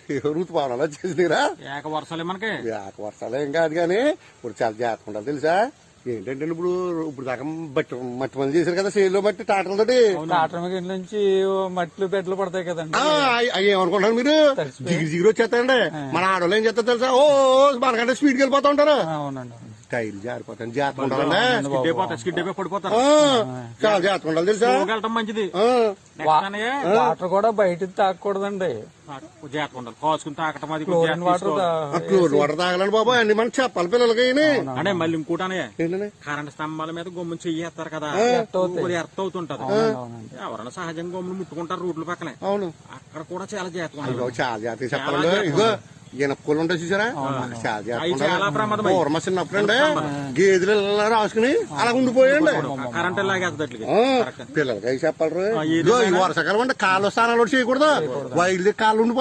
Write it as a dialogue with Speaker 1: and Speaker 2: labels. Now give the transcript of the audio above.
Speaker 1: ఋతుపవనాలు వచ్చేసిరా
Speaker 2: ఏక వర్షాలే మనకి
Speaker 1: వర్షాలు ఏం కాదు కానీ ఇప్పుడు చాలా జాగ్రత్త ఉండాలి తెలుసా. ఏంటంటే ఇప్పుడు దాకా మట్టి పనులు చేశారు కదా సేల్లో మట్టి టాటర్లతోటి.
Speaker 3: టాటర్ నుంచి మట్లు బెడ్లు పడతాయి కదండి.
Speaker 1: అవి ఏమనుకుంటారు మీరు జిగిరి వచ్చేస్తారండి. మన ఆడవాళ్ళు ఏం చేస్తారు తెలుసా, ఓ మనకంటే స్పీడ్కి వెళ్ళిపోతా ఉంటారు.
Speaker 3: అవునండి.
Speaker 1: టైర్లు జారిపోతాను, జాగ్రత్త ఉండాలండి.
Speaker 2: స్కిడ్ పడిపోతారు.
Speaker 1: చాలా జాగ్రత్త ఉండాలి తెలుసా.
Speaker 2: వెళ్ళటం మంచిది.
Speaker 3: వాటర్ కూడా బయట తాగకూడదండి.
Speaker 2: జాగ్రత్త ఉండాలి. కాసుకుని తాకటం అది
Speaker 3: క్లోరిన్ వాటర్
Speaker 1: క్లోరిన్ వాటర్ తాగలండి బాబు. అన్ని మనం చెప్పాలి పిల్లలకి.
Speaker 2: అంటే మళ్ళీ ఇంకోటనే కరెంట్ స్తంభాల మీద గమ్ముని చెయ్యేస్తారు కదా, ఎర్త్ అవుతుంటది. ఎవరైనా సహజంగా గమ్ముని ముట్టుకుంటారు రోడ్ల పక్కనే.
Speaker 1: అవును,
Speaker 2: అక్కడ కూడా చాలా జాగ్రత్త.
Speaker 1: చాలా జాగ్రత్తగా చెప్పాలండి. ఇదిగో ఈయనప్పులు ఉంటాయి చూసారా, చాలా జాగ్రత్త. పూర్మ చిన్నప్పుడండి గేదెలు రాసుకుని అలా ఉండిపోయండి.
Speaker 2: కరెంట్ లాగేస్తుంది
Speaker 1: పిల్లలకి అవి చెప్పాలి. ఇదిగో ఈ వర్షాకాలం అంటే కాళ్ళు స్నానాలు చేయకూడదు, వైద్యులకి కాళ్ళు ఉండిపోతాయి.